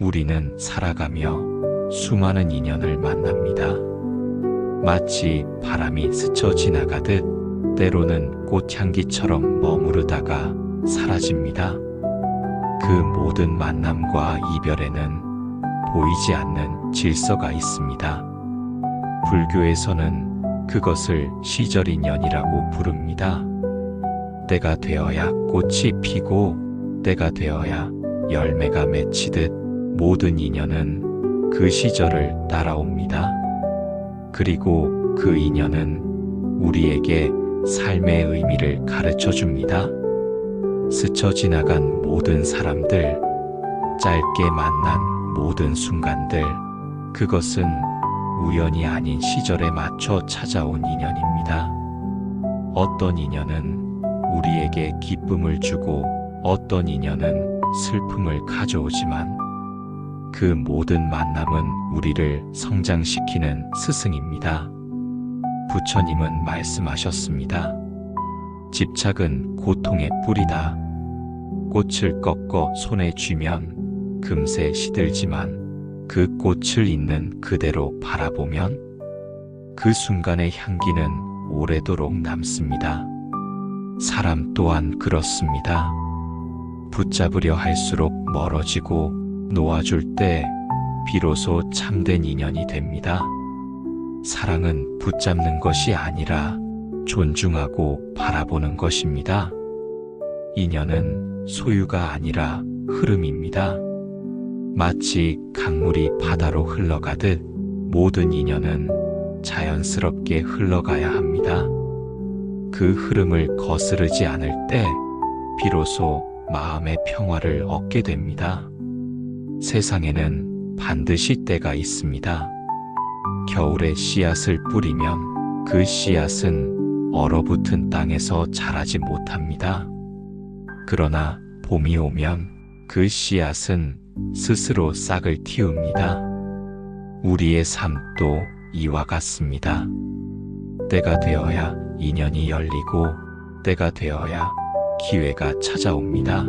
우리는 살아가며 수많은 인연을 만납니다. 마치 바람이 스쳐 지나가듯 때로는 꽃향기처럼 머무르다가 사라집니다. 그 모든 만남과 이별에는 보이지 않는 질서가 있습니다. 불교에서는 그것을 시절인연이라고 부릅니다. 때가 되어야 꽃이 피고 때가 되어야 열매가 맺히듯 모든 인연은 그 시절을 따라옵니다. 그리고 그 인연은 우리에게 삶의 의미를 가르쳐 줍니다. 스쳐 지나간 모든 사람들, 짧게 만난 모든 순간들, 그것은 우연이 아닌 시절에 맞춰 찾아온 인연입니다. 어떤 인연은 우리에게 기쁨을 주고 어떤 인연은 슬픔을 가져오지만 그 모든 만남은 우리를 성장시키는 스승입니다. 부처님은 말씀하셨습니다. 집착은 고통의 뿌리다. 꽃을 꺾어 손에 쥐면 금세 시들지만 그 꽃을 있는 그대로 바라보면 그 순간의 향기는 오래도록 남습니다. 사람 또한 그렇습니다. 붙잡으려 할수록 멀어지고 놓아줄 때 비로소 참된 인연이 됩니다. 사랑은 붙잡는 것이 아니라 존중하고 바라보는 것입니다. 인연은 소유가 아니라 흐름입니다. 마치 강물이 바다로 흘러가듯 모든 인연은 자연스럽게 흘러가야 합니다. 그 흐름을 거스르지 않을 때 비로소 마음의 평화를 얻게 됩니다. 세상에는 반드시 때가 있습니다. 겨울에 씨앗을 뿌리면 그 씨앗은 얼어붙은 땅에서 자라지 못합니다. 그러나 봄이 오면 그 씨앗은 스스로 싹을 틔웁니다. 우리의 삶도 이와 같습니다. 때가 되어야 인연이 열리고 때가 되어야 기회가 찾아옵니다.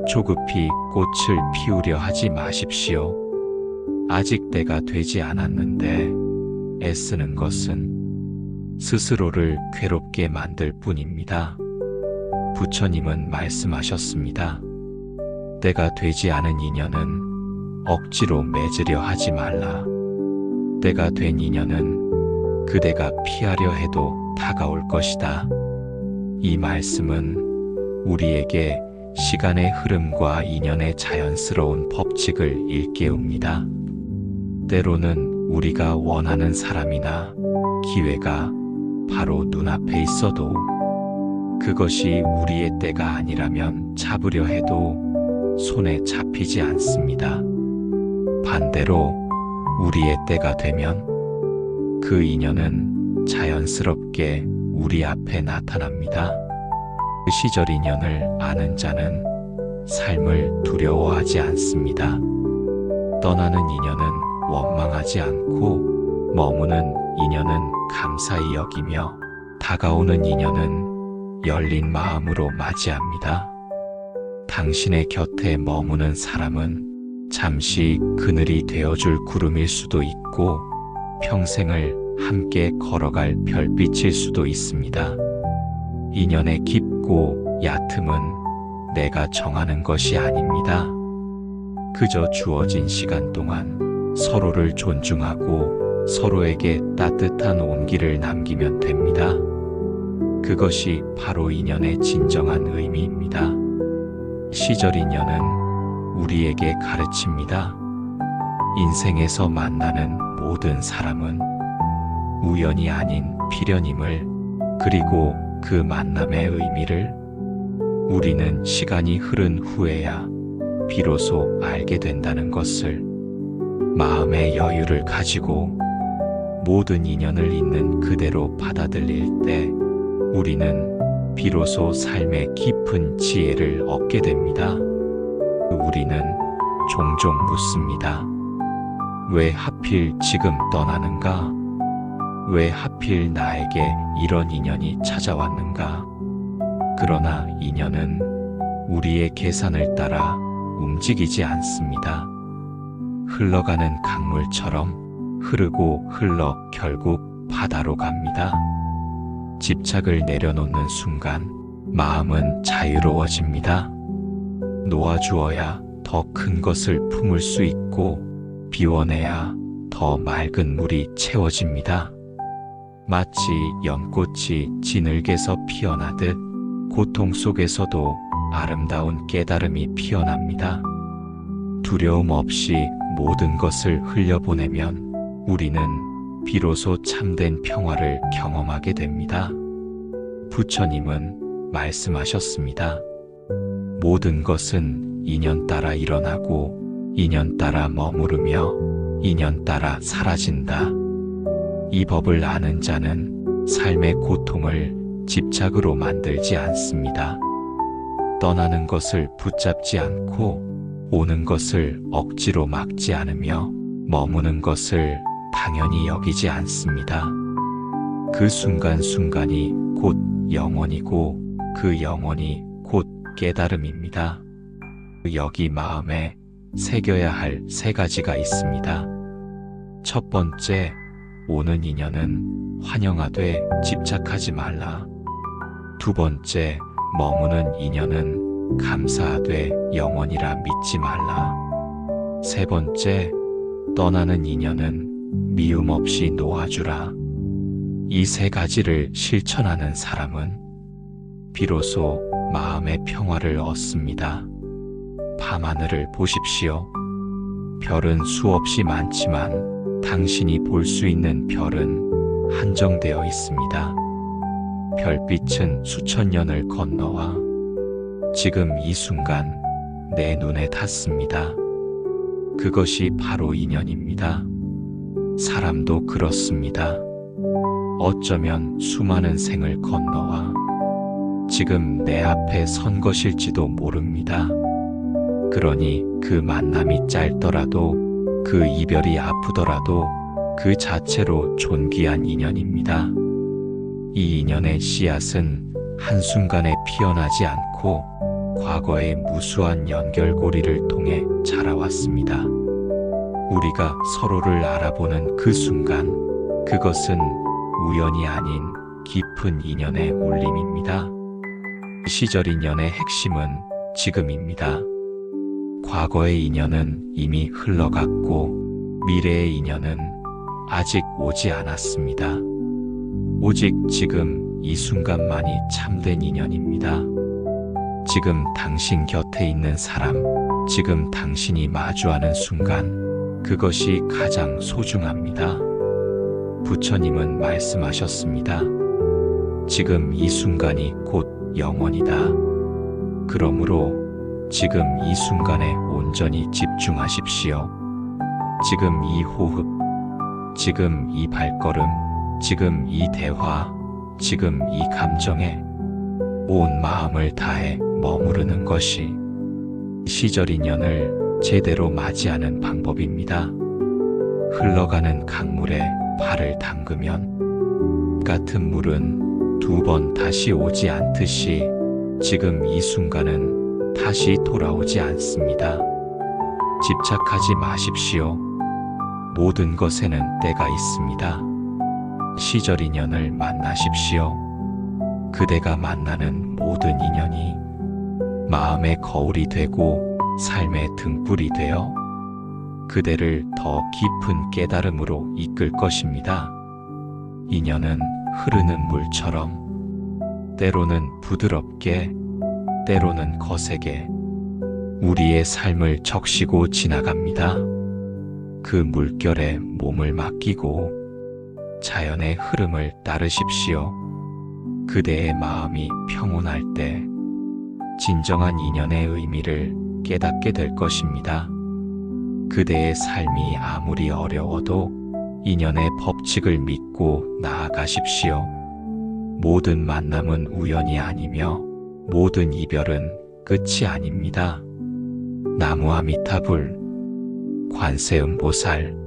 조급히 꽃을 피우려 하지 마십시오. 아직 때가 되지 않았는데 애쓰는 것은 스스로를 괴롭게 만들 뿐입니다. 부처님은 말씀하셨습니다. 때가 되지 않은 인연은 억지로 맺으려 하지 말라. 때가 된 인연은 그대가 피하려 해도 다가올 것이다. 이 말씀은 우리에게 시간의 흐름과 인연의 자연스러운 법칙을 일깨웁니다. 때로는 우리가 원하는 사람이나 기회가 바로 눈앞에 있어도 그것이 우리의 때가 아니라면 잡으려 해도 손에 잡히지 않습니다. 반대로 우리의 때가 되면 그 인연은 자연스럽게 우리 앞에 나타납니다. 그 시절 인연을 아는 자는 삶을 두려워하지 않습니다. 떠나는 인연은 원망하지 않고 머무는 인연은 감사히 여기며 다가오는 인연은 열린 마음으로 맞이합니다. 당신의 곁에 머무는 사람은 잠시 그늘이 되어줄 구름일 수도 있고 평생을 함께 걸어갈 별빛일 수도 있습니다. 인연의 깊고 얕음은 내가 정하는 것이 아닙니다. 그저 주어진 시간 동안 서로를 존중하고 서로에게 따뜻한 온기를 남기면 됩니다. 그것이 바로 인연의 진정한 의미입니다. 시절 인연은 우리에게 가르칩니다. 인생에서 만나는 모든 사람은 우연이 아닌 필연임을, 그리고 그 만남의 의미를 우리는 시간이 흐른 후에야 비로소 알게 된다는 것을, 마음의 여유를 가지고 모든 인연을 있는 그대로 받아들일 때 우리는 비로소 삶의 깊은 지혜를 얻게 됩니다. 우리는 종종 묻습니다. 왜 하필 지금 떠나는가? 왜 하필 나에게 이런 인연이 찾아왔는가? 그러나 인연은 우리의 계산을 따라 움직이지 않습니다. 흘러가는 강물처럼 흐르고 흘러 결국 바다로 갑니다. 집착을 내려놓는 순간 마음은 자유로워집니다. 놓아주어야 더 큰 것을 품을 수 있고 비워내야 더 맑은 물이 채워집니다. 마치 연꽃이 진흙에서 피어나듯 고통 속에서도 아름다운 깨달음이 피어납니다. 두려움 없이 모든 것을 흘려보내면 우리는 비로소 참된 평화를 경험하게 됩니다. 부처님은 말씀하셨습니다. 모든 것은 인연 따라 일어나고 인연 따라 머무르며 인연 따라 사라진다. 이 법을 아는 자는 삶의 고통을 집착으로 만들지 않습니다. 떠나는 것을 붙잡지 않고 오는 것을 억지로 막지 않으며 머무는 것을 당연히 여기지 않습니다. 그 순간순간이 곧 영원이고 그 영원이 곧 깨달음입니다. 여기 마음에 새겨야 할 세 가지가 있습니다. 첫 번째, 오는 인연은 환영하되 집착하지 말라. 두 번째, 머무는 인연은 감사하되 영원이라 믿지 말라. 세 번째, 떠나는 인연은 미움 없이 놓아주라. 이 세 가지를 실천하는 사람은 비로소 마음의 평화를 얻습니다. 밤하늘을 보십시오. 별은 수없이 많지만 당신이 볼 수 있는 별은 한정되어 있습니다. 별빛은 수천 년을 건너와 지금 이 순간 내 눈에 닿습니다. 그것이 바로 인연입니다. 사람도 그렇습니다. 어쩌면 수많은 생을 건너와 지금 내 앞에 선 것일지도 모릅니다. 그러니 그 만남이 짧더라도 그 이별이 아프더라도 그 자체로 존귀한 인연입니다. 이 인연의 씨앗은 한순간에 피어나지 않고 과거의 무수한 연결고리를 통해 자라왔습니다. 우리가 서로를 알아보는 그 순간, 그것은 우연이 아닌 깊은 인연의 울림입니다. 시절 인연의 핵심은 지금입니다. 과거의 인연은 이미 흘러갔고 미래의 인연은 아직 오지 않았습니다. 오직 지금 이 순간만이 참된 인연입니다. 지금 당신 곁에 있는 사람, 지금 당신이 마주하는 순간, 그것이 가장 소중합니다. 부처님은 말씀하셨습니다. 지금 이 순간이 곧 영원이다. 그러므로 지금 이 순간에 온전히 집중하십시오. 지금 이 호흡, 지금 이 발걸음, 지금 이 대화, 지금 이 감정에 온 마음을 다해 머무르는 것이 시절 인연을 제대로 맞이하는 방법입니다. 흘러가는 강물에 발을 담그면 같은 물은 두 번 다시 오지 않듯이 지금 이 순간은 다시 돌아오지 않습니다. 집착하지 마십시오. 모든 것에는 때가 있습니다. 시절 인연을 만나십시오. 그대가 만나는 모든 인연이 마음의 거울이 되고 삶의 등불이 되어 그대를 더 깊은 깨달음으로 이끌 것입니다. 인연은 흐르는 물처럼 때로는 부드럽게, 때로는 거세게 우리의 삶을 적시고 지나갑니다. 그 물결에 몸을 맡기고 자연의 흐름을 따르십시오. 그대의 마음이 평온할 때 진정한 인연의 의미를 깨닫게 될 것입니다. 그대의 삶이 아무리 어려워도 인연의 법칙을 믿고 나아가십시오. 모든 만남은 우연이 아니며 모든 이별은 끝이 아닙니다. 나무아미타불, 관세음보살.